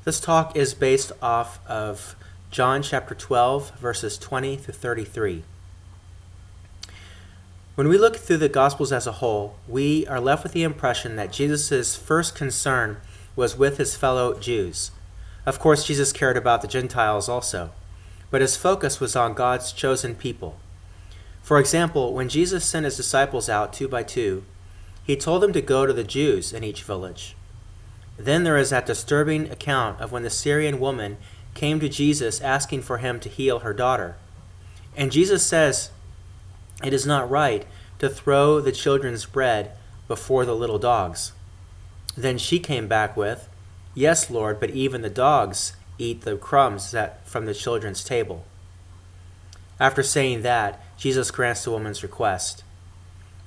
This talk is based off of John chapter 12, verses 20 through 33. When we look through the Gospels as a whole, we are left with the impression that Jesus' first concern was with his fellow Jews. Of course, Jesus cared about the Gentiles also, but his focus was on God's chosen people. For example, when Jesus sent his disciples out 2 by 2, he told them to go to the Jews in each village. Then there is that disturbing account of when the Syrian woman came to Jesus asking for him to heal her daughter. And Jesus says, "It is not right to throw the children's bread before the little dogs." Then she came back with, "Yes, Lord, but even the dogs eat the crumbs from the children's table." After saying that, Jesus grants the woman's request.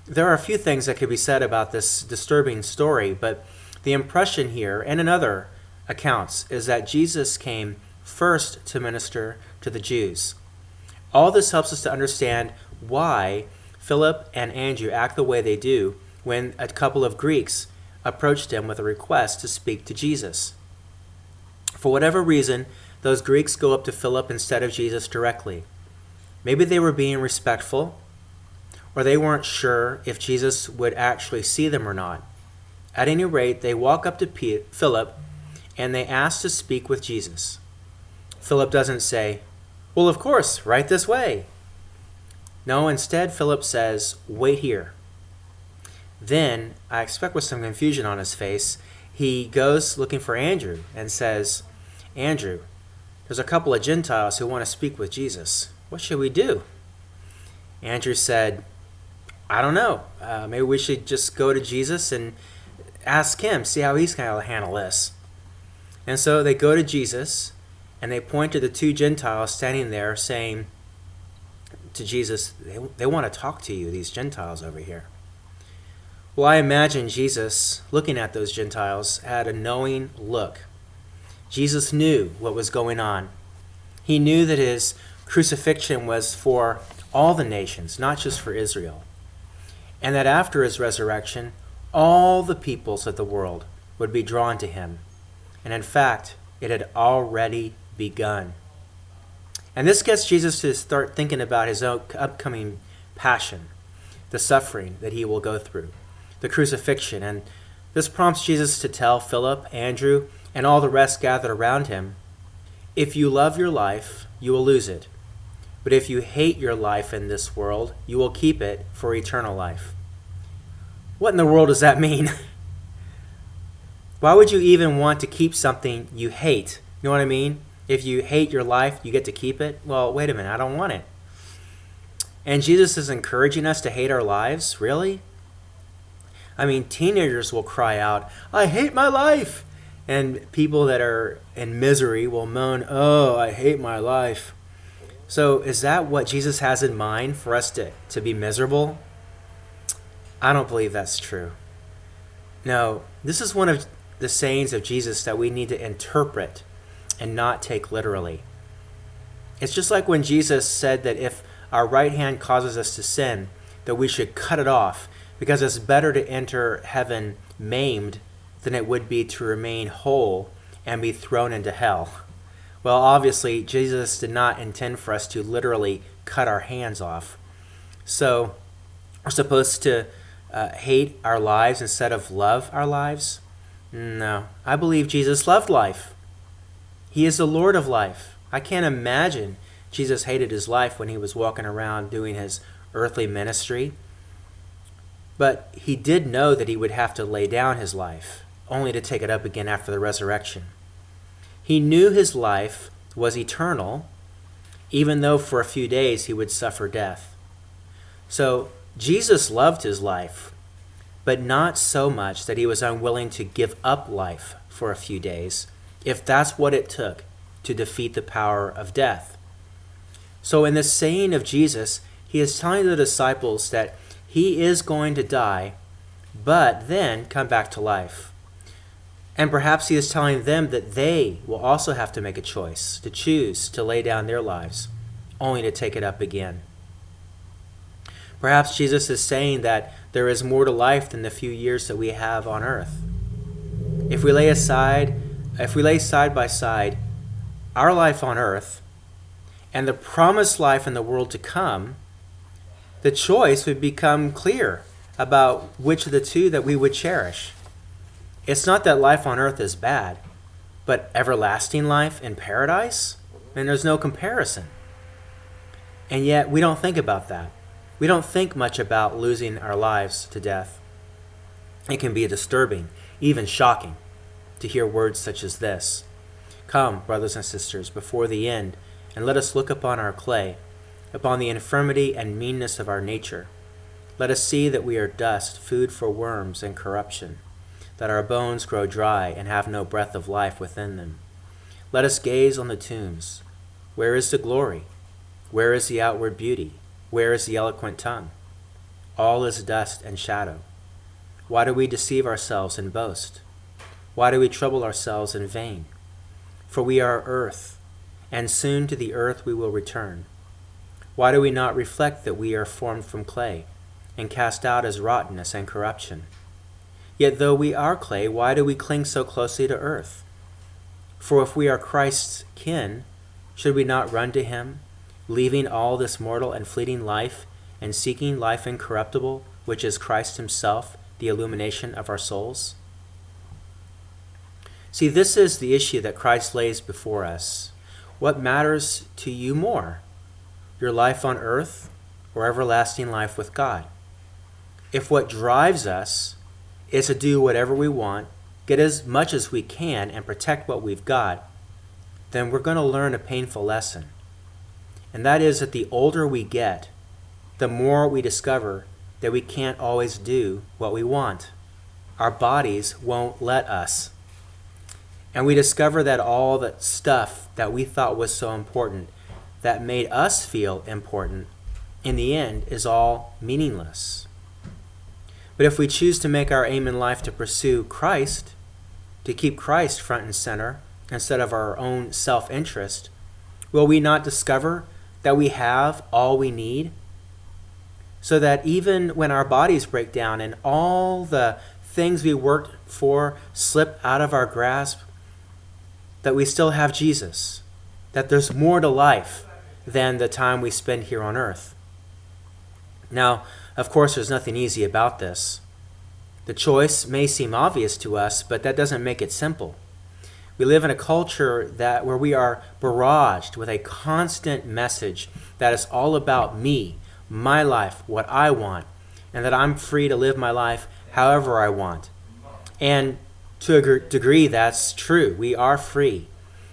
There are a few things that could be said about this disturbing story, but the impression here, and in other accounts, is that Jesus came first to minister to the Jews. All this helps us to understand why Philip and Andrew act the way they do when a couple of Greeks approached him with a request to speak to Jesus. For whatever reason, those Greeks go up to Philip instead of Jesus directly. Maybe they were being respectful, or they weren't sure if Jesus would actually see them or not. At any rate, they walk up to Philip and they ask to speak with Jesus. Philip doesn't say, "Well, of course, right this way." No, instead, Philip says, "Wait here." Then, I expect with some confusion on his face, he goes looking for Andrew and says, "Andrew, there's a couple of Gentiles who want to speak with Jesus. What should we do?" Andrew said, "I don't know. Maybe we should just go to Jesus and ask him, see how he's going to handle this." And so they go to Jesus, and they point to the two Gentiles standing there saying to Jesus, they want to talk to you, these Gentiles over here. Well, I imagine Jesus, looking at those Gentiles, had a knowing look. Jesus knew what was going on. He knew that his crucifixion was for all the nations, not just for Israel. And that after his resurrection, all the peoples of the world would be drawn to him. And in fact, it had already begun. And this gets Jesus to start thinking about his own upcoming passion, the suffering that he will go through, the crucifixion. And this prompts Jesus to tell Philip, Andrew, and all the rest gathered around him, "If you love your life, you will lose it. But if you hate your life in this world, you will keep it for eternal life." What in the world does that mean? Why would you even want to keep something you hate? You know what I mean? If you hate your life, you get to keep it? Well, wait a minute, I don't want it. And Jesus is encouraging us to hate our lives? Really? I mean, teenagers will cry out, "I hate my life!" And people that are in misery will moan, "Oh, I hate my life." So is that what Jesus has in mind for us to be miserable? I don't believe that's true. No, this is one of the sayings of Jesus that we need to interpret and not take literally. It's just like when Jesus said that if our right hand causes us to sin, that we should cut it off, because it's better to enter heaven maimed than it would be to remain whole and be thrown into hell. Well, obviously, Jesus did not intend for us to literally cut our hands off. So we're supposed to hate our lives instead of love our lives? No, I believe Jesus loved life. He is the Lord of life. I can't imagine Jesus hated his life when he was walking around doing his earthly ministry. But he did know that he would have to lay down his life, only to take it up again after the resurrection. He knew his life was eternal, even though for a few days he would suffer death. So Jesus loved his life, but not so much that he was unwilling to give up life for a few days, if that's what it took to defeat the power of death. So in this saying of Jesus, he is telling the disciples that he is going to die, but then come back to life. And perhaps he is telling them that they will also have to make a choice, to choose to lay down their lives, only to take it up again. Perhaps Jesus is saying that there is more to life than the few years that we have on earth. If we lay aside if we lay side by side our life on earth and the promised life in the world to come, the choice would become clear about which of the two that we would cherish. It's not that life on earth is bad, but everlasting life in paradise? And there's no comparison. And yet we don't think about that. We don't think much about losing our lives to death. It can be disturbing, even shocking, to hear words such as this. Come, brothers and sisters, before the end, and let us look upon our clay, upon the infirmity and meanness of our nature. Let us see that we are dust, food for worms and corruption, that our bones grow dry and have no breath of life within them. Let us gaze on the tombs. Where is the glory? Where is the outward beauty? Where is the eloquent tongue? All is dust and shadow. Why do we deceive ourselves and boast? Why do we trouble ourselves in vain? For we are earth, and soon to the earth we will return. Why do we not reflect that we are formed from clay, and cast out as rottenness and corruption? Yet though we are clay, why do we cling so closely to earth? For if we are Christ's kin, should we not run to him, leaving all this mortal and fleeting life, and seeking life incorruptible, which is Christ himself, the illumination of our souls? See, this is the issue that Christ lays before us. What matters to you more, your life on earth or everlasting life with God? If what drives us is to do whatever we want, get as much as we can, and protect what we've got, then we're going to learn a painful lesson. And that is that the older we get, the more we discover that we can't always do what we want. Our bodies won't let us. And we discover that all the stuff that we thought was so important, that made us feel important, in the end is all meaningless. But if we choose to make our aim in life to pursue Christ, to keep Christ front and center instead of our own self-interest, will we not discover that we have all we need? So that even when our bodies break down and all the things we worked for slip out of our grasp, that we still have Jesus, that there's more to life than the time we spend here on earth. Now, of course, there's nothing easy about this. The choice may seem obvious to us, but that doesn't make it simple. We live in a culture where we are barraged with a constant message that is all about me, my life, what I want, and that I'm free to live my life however I want. And to a degree, that's true. We are free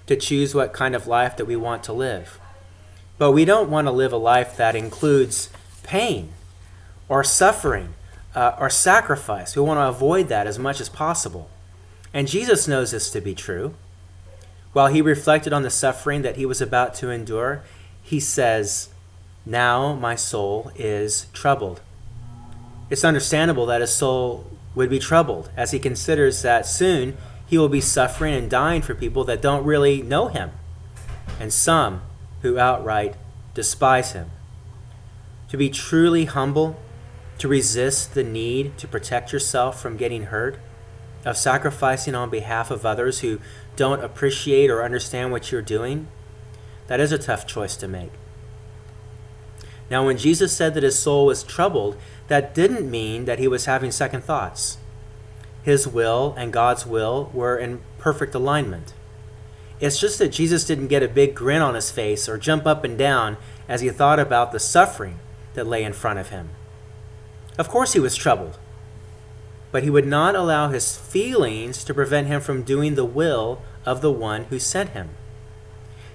to choose what kind of life that we want to live. But we don't want to live a life that includes pain or suffering or sacrifice. We want to avoid that as much as possible. And Jesus knows this to be true. While he reflected on the suffering that he was about to endure, he says, "Now my soul is troubled." It's understandable that his soul would be troubled as he considers that soon he will be suffering and dying for people that don't really know him, and some who outright despise him. To be truly humble, to resist the need to protect yourself from getting hurt, of sacrificing on behalf of others who don't appreciate or understand what you're doing, that is a tough choice to make. Now, when Jesus said that his soul was troubled, that didn't mean that he was having second thoughts. His will and God's will were in perfect alignment. It's just that Jesus didn't get a big grin on his face or jump up and down as he thought about the suffering that lay in front of him. Of course he was troubled, but he would not allow his feelings to prevent him from doing the will of the one who sent him.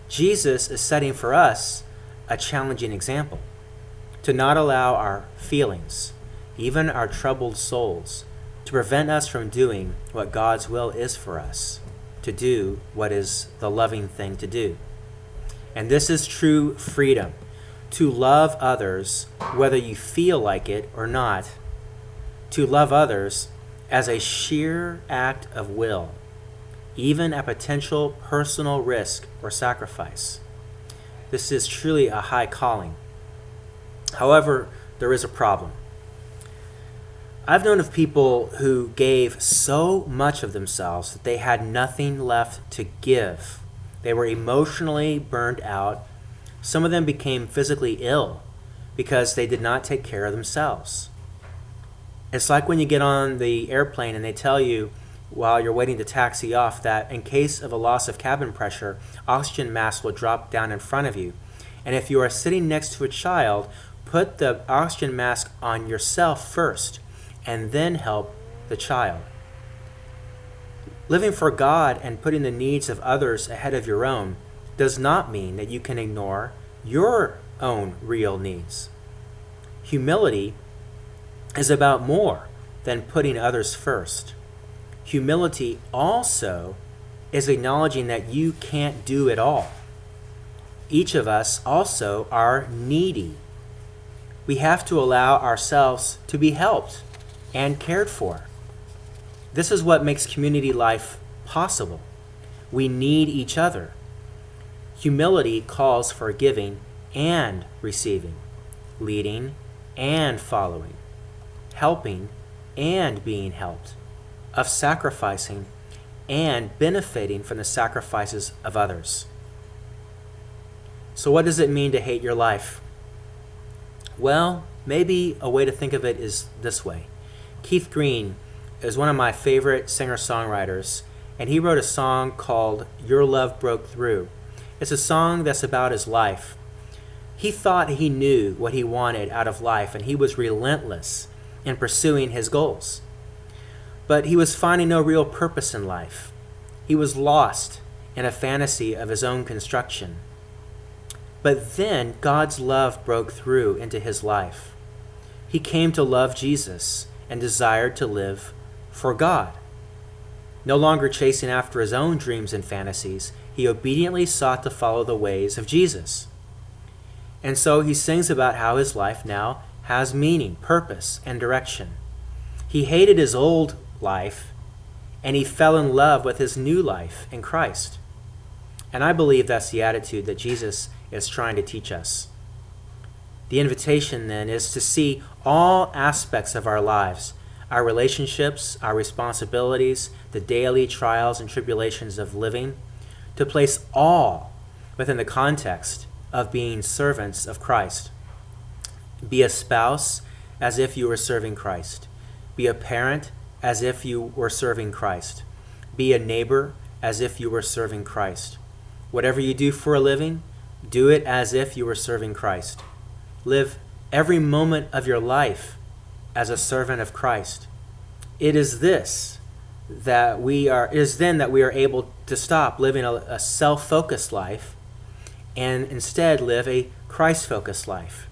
Jesus is setting for us a challenging example, to not allow our feelings, even our troubled souls, to prevent us from doing what God's will is for us, to do what is the loving thing to do. And this is true freedom, to love others whether you feel like it or not, to love others as a sheer act of will, even at potential personal risk or sacrifice. This is truly a high calling. However, there is a problem. I've known of people who gave so much of themselves that they had nothing left to give. They were emotionally burned out. Some of them became physically ill because they did not take care of themselves. It's like when you get on the airplane and they tell you while you're waiting to taxi off that in case of a loss of cabin pressure, oxygen mask will drop down in front of you. And if you are sitting next to a child, put the oxygen mask on yourself first and then help the child. Living for God and putting the needs of others ahead of your own does not mean that you can ignore your own real needs. Humility is about more than putting others first. Humility also is acknowledging that you can't do it all. Each of us also are needy. We have to allow ourselves to be helped and cared for. This is what makes community life possible. We need each other. Humility calls for giving and receiving, leading and following, helping and being helped, of sacrificing and benefiting from the sacrifices of others. So what does it mean to hate your life? Well, maybe a way to think of it is this way. Keith Green is one of my favorite singer-songwriters, and he wrote a song called Your Love Broke Through. It's a song that's about his life. He thought he knew what he wanted out of life, and he was relentless in pursuing his goals. But he was finding no real purpose in life. He was lost in a fantasy of his own construction. But then God's love broke through into his life. He came to love Jesus and desired to live for God. No longer chasing after his own dreams and fantasies, he obediently sought to follow the ways of Jesus. And so he sings about how his life now has meaning, purpose, and direction. He hated his old life, and he fell in love with his new life in Christ. And I believe that's the attitude that Jesus is trying to teach us. The invitation then is to see all aspects of our lives, our relationships, our responsibilities, the daily trials and tribulations of living, to place all within the context of being servants of Christ. Be a spouse as if you were serving Christ. Be a parent as if you were serving Christ. Be a neighbor as if you were serving Christ. Whatever you do for a living, do it as if you were serving Christ. Live every moment of your life as a servant of Christ. It is then that we are able to stop living a self-focused life and instead live a Christ-focused life.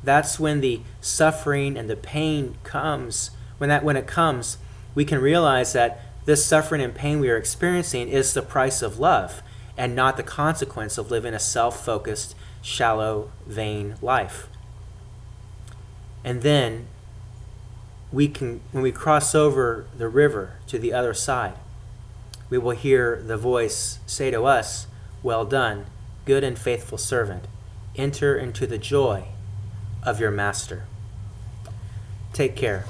That's when the suffering and the pain comes. When it comes, we can realize that this suffering and pain we are experiencing is the price of love and not the consequence of living a self-focused, shallow, vain life. And then when we cross over the river to the other side, we will hear the voice say to us, "Well done, good and faithful servant. Enter into the joy of your master." Take care.